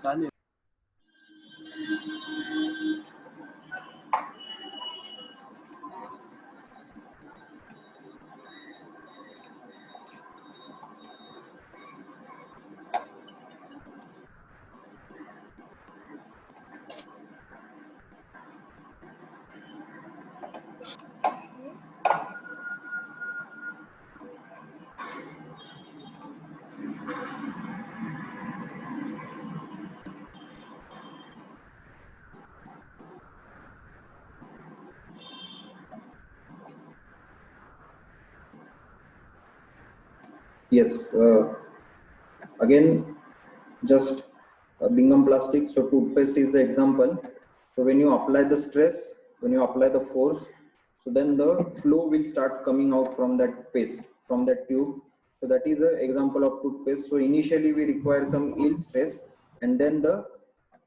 चालेल. Yes, again, just Bingham plastic. So toothpaste is the example. So when you apply the stress, when you apply the force, so then the flow will start coming out from that paste, from that tube. So that is an example of toothpaste. So initially we require some yield stress, and then the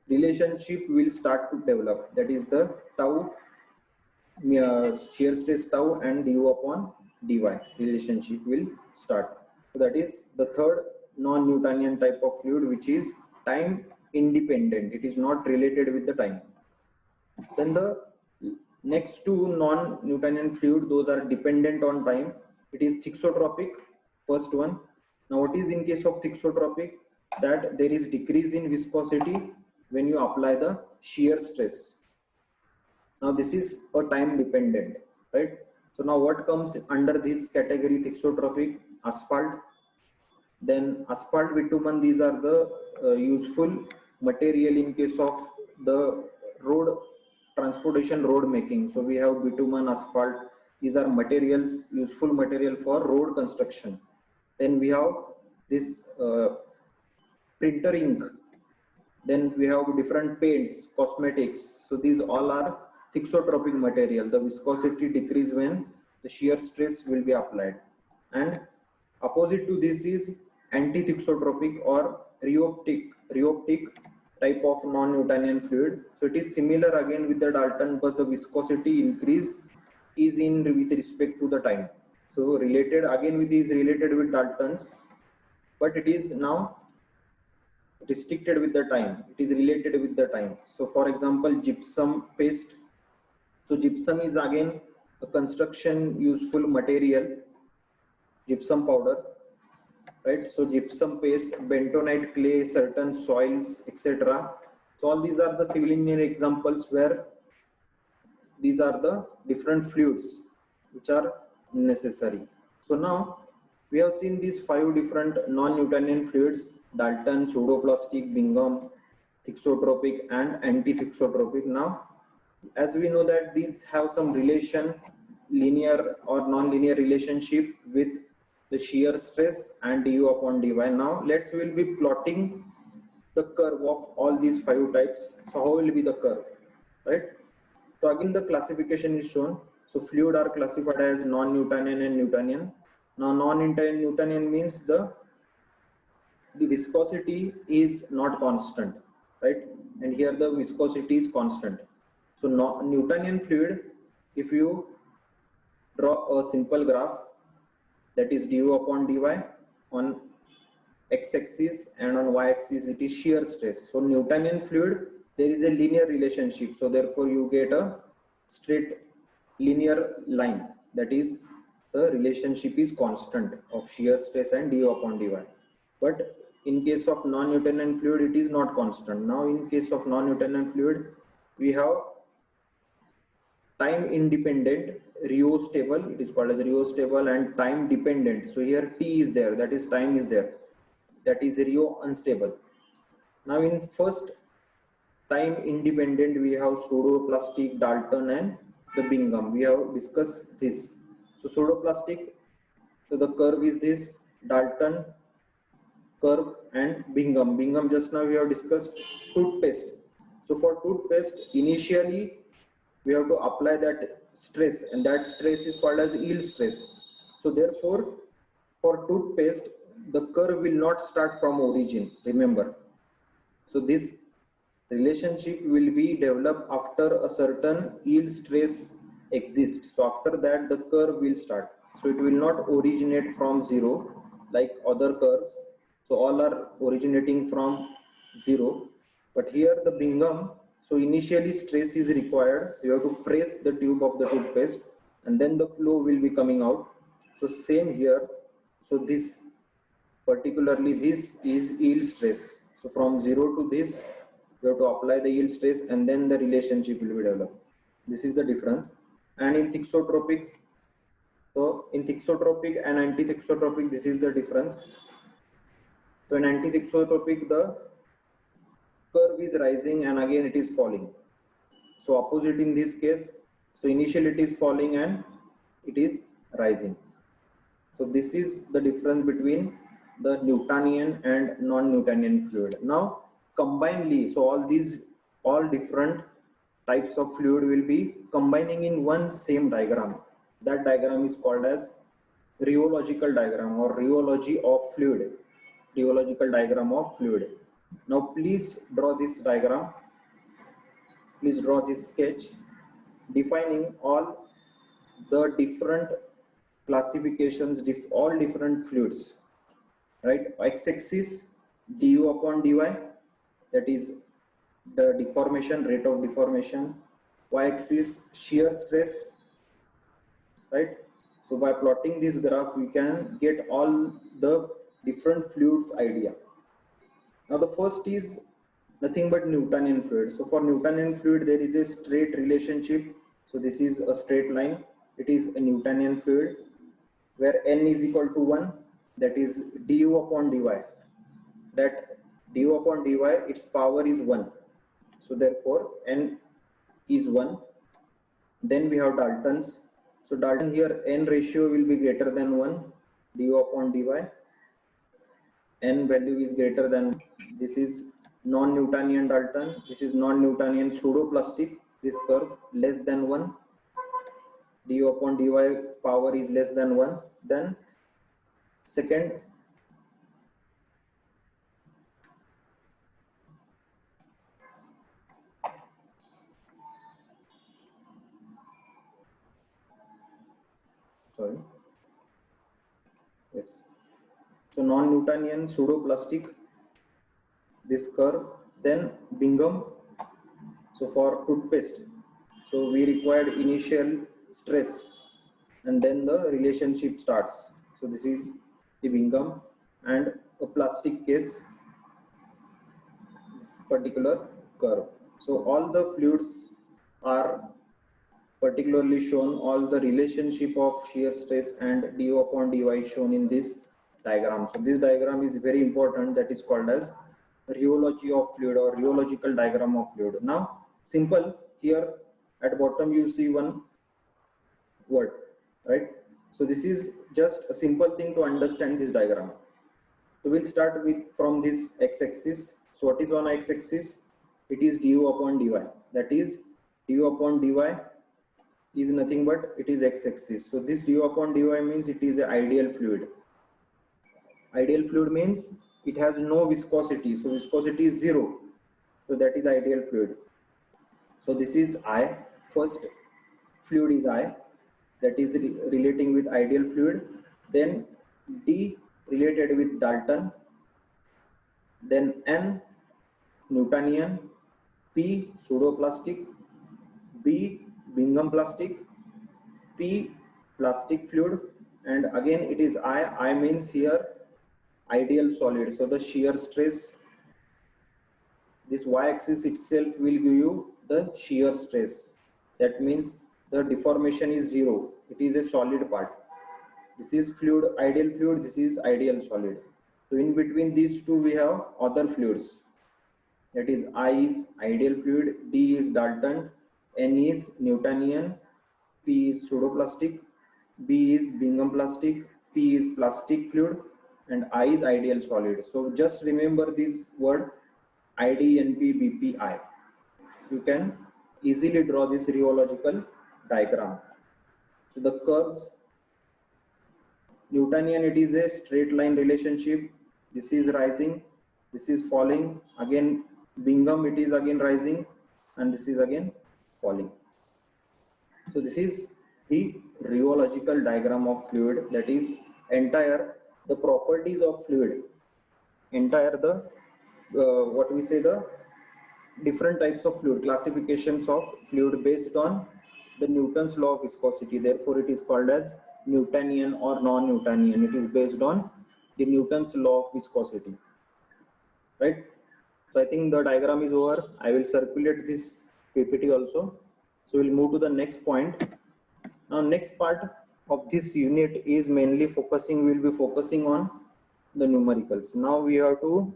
relationship will start to develop. That is the tau, shear stress tau and du upon dy relationship will start. So that is the third non-Newtonian type of fluid, which is time independent. It is not related with the time. Then the next two non-Newtonian fluid, those are dependent on time. It is thixotropic, first one. Now what is in case of thixotropic? That there is decrease in viscosity when you apply the shear stress. Now this is a time dependent, right? So now what comes under this category thixotropic? Asphalt, then asphalt, bitumen, these are the useful material in case of the road transportation, road making. So we have bitumen, asphalt, these are materials, useful material for road construction. Then we have this printer ink, then we have different paints, cosmetics. So these all are thixotropic material. The viscosity decrease when the shear stress will be applied. And opposite to this is anti-thixotropic or rheoptic type of non-Newtonian fluid. So it is similar again with the Dalton, but the viscosity increase is in with respect to the time. So related again with is related with Dalton's, but it is now restricted with the time. It is related with the time. So for example, gypsum paste. So gypsum is again a construction useful material, gypsum powder, right? So gypsum paste, bentonite clay, certain soils, etc. So all these are the civil engineering examples where these are the different fluids which are necessary. So now we have seen these 5 different non-Newtonian fluids: Dalton, pseudoplastic, Bingham, thixotropic and anti-thixotropic. Now as we know that these have some relation, linear or non-linear relationship with the shear stress and du upon dy. Now we'll be plotting the curve of all these 5 types. So how will be the curve, right? So again the classification is shown. So fluid are classified as non-Newtonian and Newtonian. Now non-Newtonian means the viscosity is not constant, right? And here the viscosity is constant. So Newtonian fluid, if you draw a simple graph, that is du upon dy, on x-axis and on y-axis it is shear stress. So Newtonian fluid, there is a linear relationship, so therefore you get a straight linear line, that is the relationship is constant of shear stress and du upon dy. But in case of non-Newtonian fluid it is not constant. Now in case of non-Newtonian fluid we have time independent, rheostable, it is called as rheostable, and time dependent. So here t is there, that is time is there, that is rheo unstable. Now in first time independent we have pseudoplastic, Dalton and the Bingham. We have discussed this. So pseudoplastic, so the curve is this, Dalton curve and Bingham. Bingham just now we have discussed. Toothpaste. So for toothpaste initially we have to apply that stress, and that stress is called as yield stress. So therefore for toothpaste the curve will not start from origin, remember. So this relationship will be developed after a certain yield stress exists. So after that the curve will start. So it will not originate from zero like other curves. So all are originating from zero. But here the Bingham, so initially stress is required. You have to press the tube of the toothpaste and then the flow will be coming out. So same here. So this particularly this is yield stress. So from 0 to this, you have to apply the yield stress and then the relationship will be developed. This is the difference. And in thixotropic, so in thixotropic and antithixotropic, this is the difference. So in antithixotropic, the curve is rising and again it is falling. So opposite in this case, so initially it is falling and it is rising. So this is the difference between the Newtonian and non-Newtonian fluid. Now combinedly, so all different types of fluid will be combining in one same diagram. That diagram is called as rheological diagram or rheology of fluid. Rheological diagram of fluid. Now please draw this diagram. Please draw this sketch defining all the different classifications, all different fluids, right? X-axis du upon dy, that is the deformation, rate of deformation. Y-axis shear stress, right? So by plotting this graph, we can get all the different fluids idea. Now the first is nothing but Newtonian fluid. So for Newtonian fluid, there is a straight relationship. So this is a straight line. It is a Newtonian fluid where n is equal to 1, that is du upon dy. That du upon dy, its power is 1. So therefore n is 1. Then we have Dalton's. So Dalton here n ratio will be greater than 1, du upon dy. N value is greater than, this is non-Newtonian Dalton, this is non-Newtonian pseudoplastic, this curve less than 1, du upon dy power is less than 1. Then second, sorry, yes, so non-Newtonian pseudoplastic, this curve. Then Bingham, so for toothpaste, so we required initial stress and then the relationship starts. So this is the Bingham. And a plastic case, this particular curve. So all the fluids are particularly shown, all the relationship of shear stress and du upon dy shown in this diagram. So this diagram is very important, that is called as rheology of fluid or rheological diagram of fluid. Now simple, here at bottom you see one word, right? So this is just a simple thing to understand this diagram. So we'll start with from this x-axis. So what is on x-axis? It is du upon dy. That is du upon dy is nothing but it is x-axis. So this du upon dy means it is an ideal fluid. Ideal fluid means it has no viscosity. So viscosity is 0. So that is ideal fluid. So this is I. First fluid is I. That is relating with ideal fluid. Then D related with Dalton. Then N Newtonian. P pseudoplastic. B Bingham plastic. P plastic fluid. And again it is I. I means here ideal solid. So the shear stress, this y-axis itself will give you the shear stress. That means the deformation is 0. It is a solid part. This is fluid, ideal fluid. This is ideal solid. So in between these two we have other fluids. That is I is ideal fluid, D is Dalton, N is Newtonian, P is pseudoplastic, B is Bingham plastic, P is plastic fluid, and I is ideal solid. So just remember this word ID, NP, BP, I. You can easily draw this rheological diagram. So the curves, Newtonian, it is a straight line relationship. This is rising, this is falling. Again Bingham, it is again rising, and this is again falling. So this is the rheological diagram of fluid, that is entire the properties of fluid, entire the what we say the different types of fluid, classifications of fluid based on the Newton's law of viscosity. Therefore, it is called as Newtonian or non-Newtonian. It is based on the Newton's law of viscosity, right? So I think the diagram is over. I will circulate this PPT also. So we'll move to the next point. Now, next part of this unit is mainly focusing, we'll be focusing on the numericals. Now we have to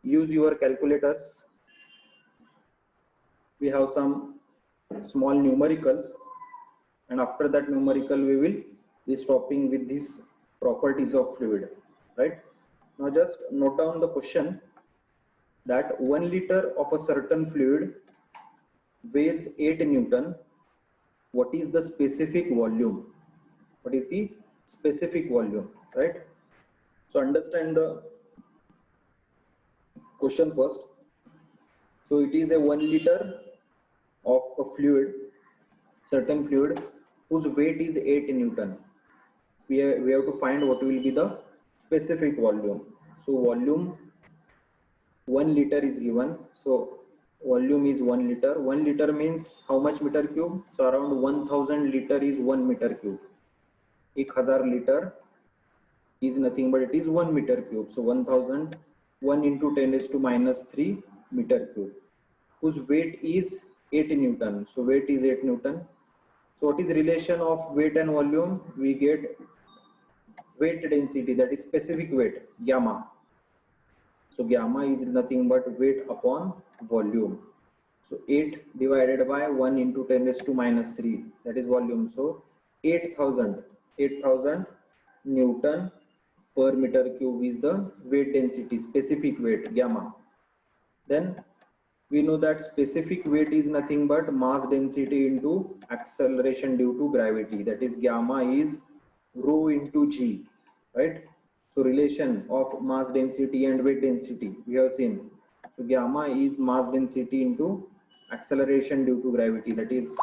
use your calculators. We have some small numericals, and after that numerical we will be stopping with these properties of fluid, right? Now just note down the question that 1 liter of a certain fluid weighs 8 Newton. What is the specific volume? What is the specific volume, right? So understand the question first. So it is a 1 liter of a fluid, certain fluid whose weight is 8 Newton. We have to find what will be the specific volume. So volume 1 liter is given. So volume is 1 liter. 1 liter means how much meter cube? So around 1000 liter is 1 meter cube. 1000 liter is nothing but it is 1 meter cube. So 1000 1 into 10 raised to minus 3 meter cube, whose weight is 8 Newton. So weight is 8 Newton. So what is relation of weight and volume? We get weight density, that is specific weight, gamma. So gamma is nothing but weight upon volume. So 8 divided by 1 into 10 raised to minus 3, that is volume. So 8000 Newton per meter cube is the weight density, specific weight, gamma. Then we know that specific weight is nothing but mass density into acceleration due to gravity, that is gamma is rho into g, right? So relation of mass density and weight density we have seen. So gamma is mass density into acceleration due to gravity, that is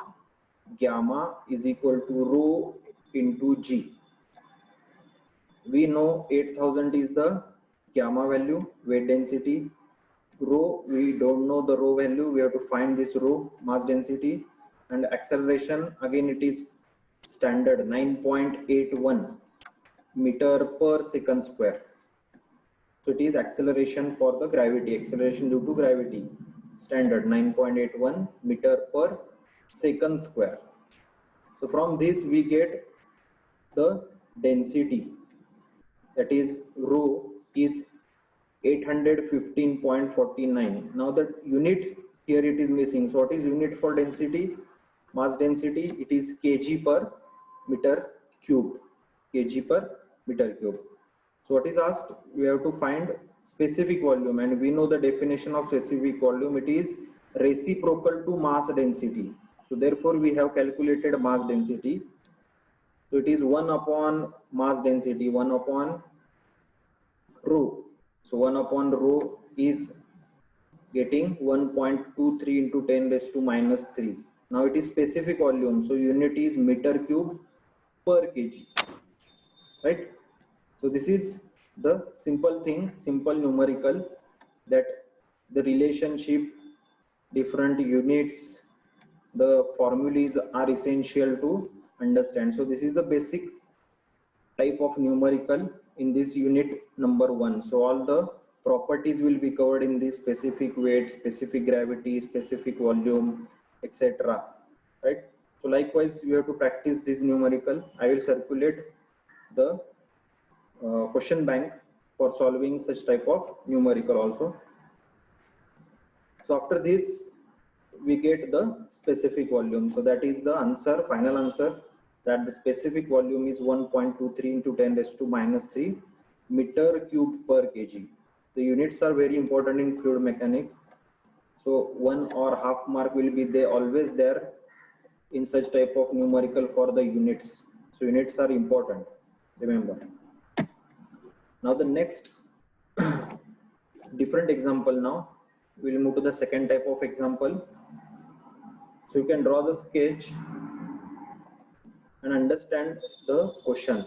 gamma is equal to rho into g. We know 8000 is the gamma value, weight density. Rho, we don't know the rho value, we have to find this rho, mass density. And acceleration, again it is standard 9.81 meter per second square. So it is acceleration for the gravity, acceleration due to gravity, standard 9.81 meter per second square. So from this we get the density, that is rho is 815.49. Now the unit here it is missing. So what is unit for density? Mass density, it is kg per meter cube, kg per meter cube. So what is asked? We have to find specific volume, and we know the definition of specific volume, it is reciprocal to mass density. So therefore we have calculated mass density. So it is 1 upon mass density, 1 upon rho. So 1 upon rho is getting 1.23 into 10 raised to minus 3. Now it is specific volume. So unit is meter cube per kg, right? So this is the simple thing, simple numerical, that the relationship, different units, the formulas are essential to understand. So this is the basic type of numerical in this unit number 1. So all the properties will be covered in this: specific weight, specific gravity, specific volume, etc. Right? So likewise, you have to practice this numerical. I will circulate the question bank for solving such type of numerical also. So after this, we get the specific volume. So that is the answer, final answer, that the specific volume is 1.23 into 10 raised to minus 3 meter cube per kg. The units are very important in fluid mechanics. So 1 or half mark will be there, always there in such type of numerical for the units. So units are important, remember. Now the next different example. Now we will move to the second type of example. So you can draw the sketch and understand the question.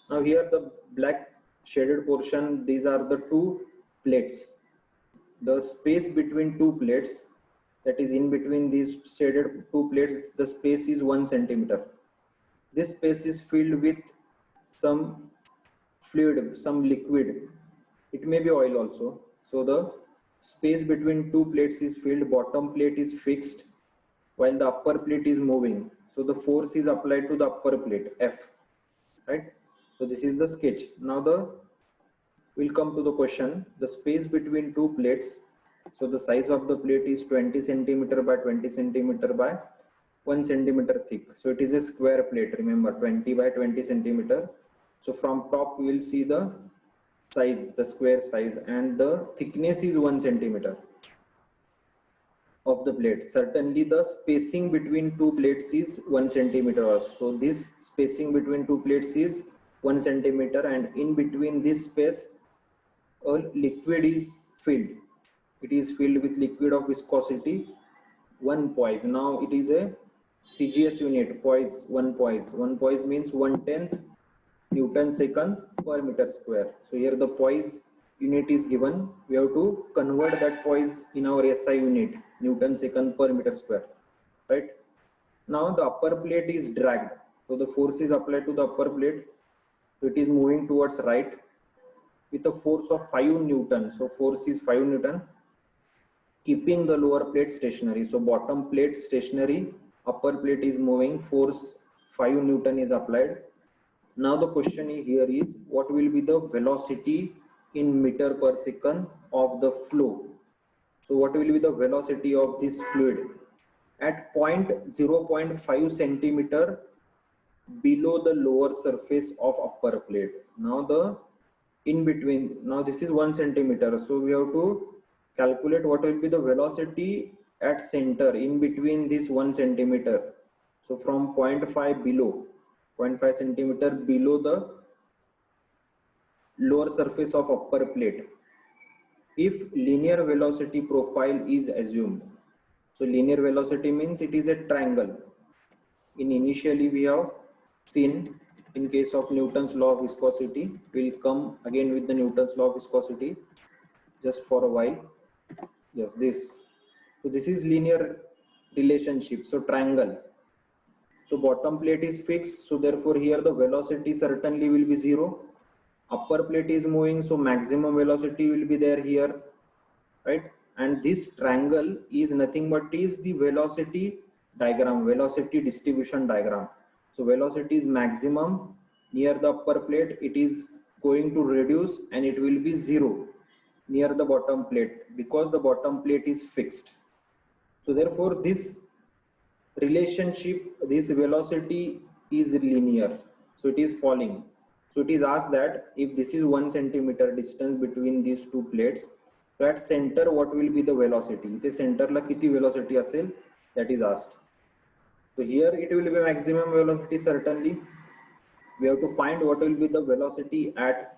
Now here the black shaded portion, these are the two plates. the space between two plates, that is in between these shaded two plates, the space is 1 centimeter. This space is filled with some fluid, some liquid. It may be oil also. So the space between two plates is filled, bottom plate is fixed while the upper plate is moving. So the force is applied to the upper plate, F, right? So this is the sketch. Now we'll come to the question. The space between two plates, so the size of the plate is 20 centimeter by 20 centimeter by 1 centimeter thick. So it is a square plate, remember, 20 by 20 centimeter. So from top we will see the size, the square size, and the thickness is 1 centimeter of the plate. Certainly the spacing between two plates is 1 centimeter also. So this spacing between two plates is 1 centimeter, and in between this space a liquid is filled. It is filled with liquid of viscosity 1 poise. Now it is a CGS unit, poise, 1 poise. 1 poise means 1/10 Newton second per meter square. So here the poise unit is given. We have to convert that poise in our SI unit, Newton second per meter square, right? Now the upper plate is dragged. So the force is applied to the upper plate. So it is moving towards right with a force of 5 Newton. So force is 5 Newton, keeping the lower plate stationary. So bottom plate stationary, upper plate is moving, force 5 Newton is applied. Now the question here is, what will be the velocity in meter per second of the flow? So what will be the velocity of this fluid at 0.5 centimeter below the lower surface of upper plate? Now the in between, now this is 1 centimeter. So we have to calculate what will be the velocity at center in between this 1 centimeter. So from 0.5 below, 0.5 centimeter below the lower surface of upper plate, if linear velocity profile is assumed. So linear velocity means it is a triangle. Initially we have seen, in case of Newton's law of viscosity, we'll come again with the Newton's law of viscosity just for a while. Yes, this. So this is linear relationship, so triangle. So bottom plate is fixed, so therefore here the velocity certainly will be 0. Upper plate is moving, so maximum velocity will be there here, right? And this triangle is nothing but is the velocity diagram, velocity distribution diagram. So velocity is maximum near the upper plate, it is going to reduce and it will be 0 near the bottom plate because the bottom plate is fixed. So therefore this relationship, this velocity is linear, so it is falling. So it is asked that if this is 1 centimeter distance between these two plates, so at center what will be the velocity? The center la kiti velocity asel, that is asked. So here it will be maximum velocity certainly. We have to find what will be the velocity at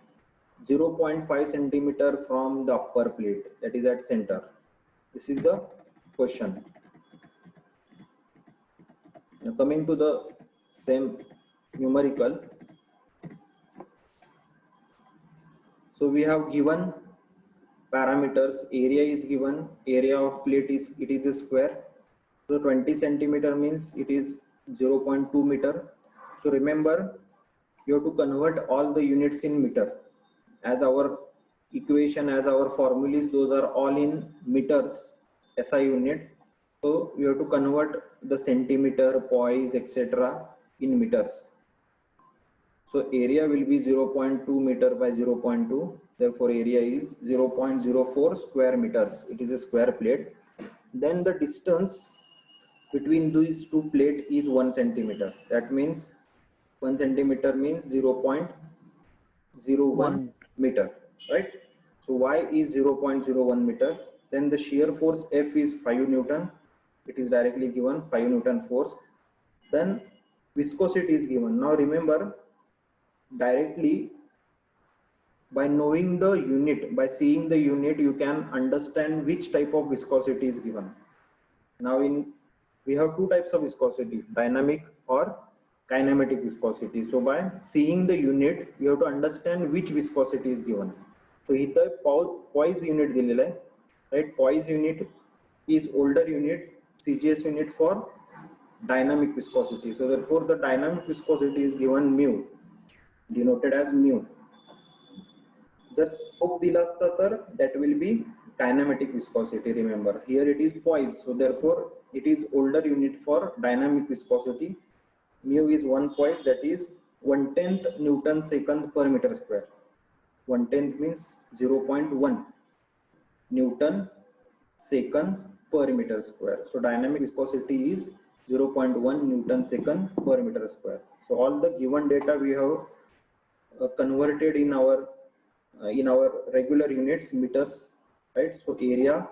0.5 centimeter from the upper plate, that is at center. This is the question. Now coming to the same numerical. So we have given parameters. Area is given. Area of plate is, it is a square. So 20 centimeter means it is 0.2 meter. So remember, you have to convert all the units in meter. As our equation, as our formulas, those are all in meters, SI unit. So we have to convert the centimeter, poise, etc. in meters. So area will be 0.2 meter by 0.2. Therefore area is 0.04 square meters. It is a square plate. Then the distance between these two plates is 1 centimeter. That means 1 centimeter means 0.01 meter, right? So y is 0.01 meter. Then the shear force F is 5 Newton. It is directly given, 5 Newton force. Then viscosity is given. Now remember, directly by knowing the unit, by seeing the unit, you can understand which type of viscosity is given. Now we have two types of viscosity, dynamic or kinematic viscosity. So by seeing the unit, you have to understand which viscosity is given. So इथं poise unit दिलेला आहे. right? Poise unit is older unit, CGS unit for dynamic viscosity. So therefore the dynamic viscosity is given mu, denoted as mu. जर slope दिला असता तर that will be kinematic viscosity. Remember here it is poise, so therefore it is older unit for dynamic viscosity. Mu is 1 poise, that is 1/10 Newton second per meter square. 1/10 means 0.1 Newton second per meter square. So dynamic viscosity is 0.1 Newton second per meter square. So all the given data we have converted in our regular units, meters, right? So area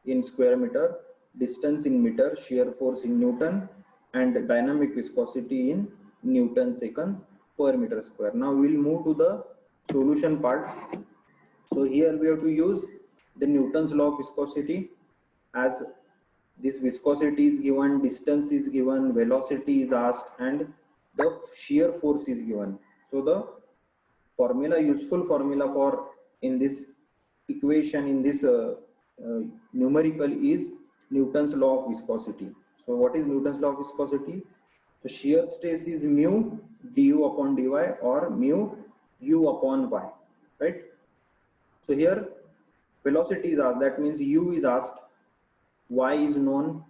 in square meter, distance in meter, shear force in Newton, and dynamic viscosity in Newton second per meter square. Now we'll move to the solution part. So here we have to use the Newton's law of viscosity, as this viscosity is given, distance is given, velocity is asked, and the shear force is given. So the formula, useful formula for in this equation, in this numerical, is Newton's law of viscosity. So what is Newton's law of viscosity? So shear stress is mu du upon dy or mu u upon y, right? So here velocity is asked, that means u is asked, y is known,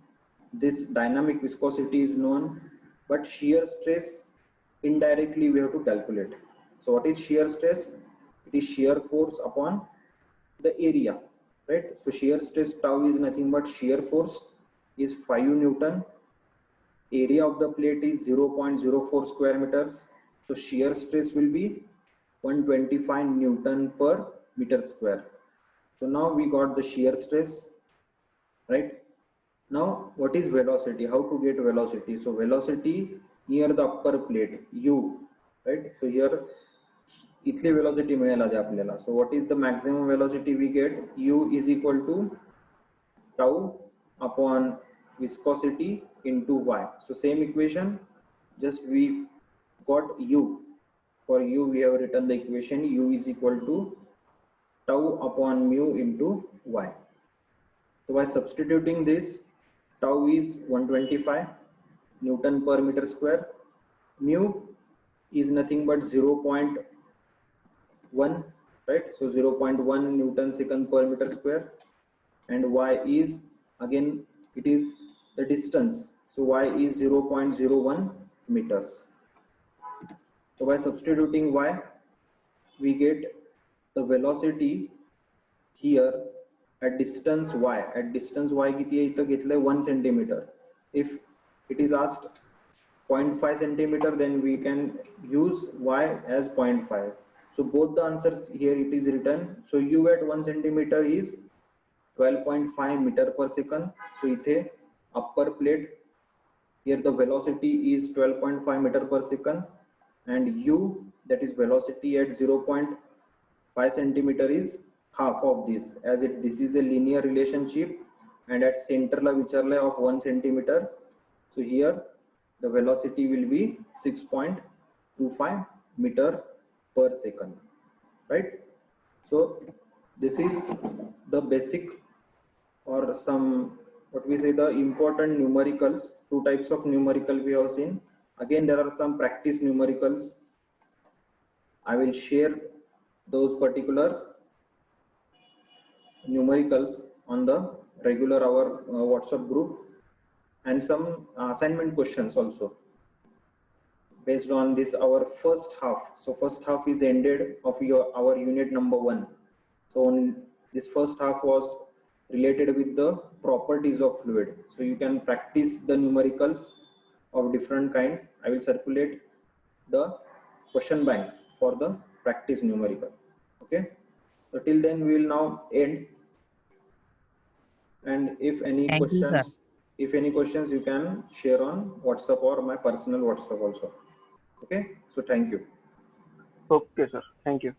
this dynamic viscosity is known, but shear stress indirectly we have to calculate. So what is shear stress? It is shear force upon the area, right? So shear stress tau is nothing but shear force is 5 Newton. Area of the plate is 0.04 square meters. So shear stress will be 125 Newton per meter square. So now we got the shear stress, right? Now what is velocity? How to get velocity? So velocity near the upper plate, u, right? So here इथली velocity मिळेल आधी आपल्याला. So what is the maximum velocity we get? U is equal to tau upon viscosity into y. So same equation, just we got u. For u we have written the equation u is equal to tau upon mu into y. So by substituting this, tau is 125 Newton per meter square. Mu is nothing but 0.1, right? So 0.1 Newton second per meter square, and y is, again it is the distance, so y is 0.01 meters. So by substituting y, we get the velocity here at distance y. At distance y किती आहे इथं घेतलंय 1 centimeter. If it is asked 0.5 centimeter, then we can use y as 0.5. So both the answers here it is written. So u at 1 centimeter is 12.5 meter per second. So इथे upper plate, here the velocity is 12.5 meter per second, and u, that is velocity at 0.5 centimeter, is half of this, as this is a linear relationship, and at center la vicharlay of 1 centimeter. So here the velocity will be 6.25 meter per second, right? So this is the basic, or some, what we say, the important numericals. Two types of numerical we have seen. Again there are some practice numericals. I will share those particular numericals on the regular our WhatsApp group, and some assignment questions also based on this our first half. So first half is ended of our unit number 1. So this first half was related with the properties of fluid. So you can practice the numericals of different kind. I will circulate the question bank for the practice numerical. Okay, so till then we will now end, and if any questions, you can share on WhatsApp or my personal WhatsApp also. Okay, so thank you. Okay sir, thank you.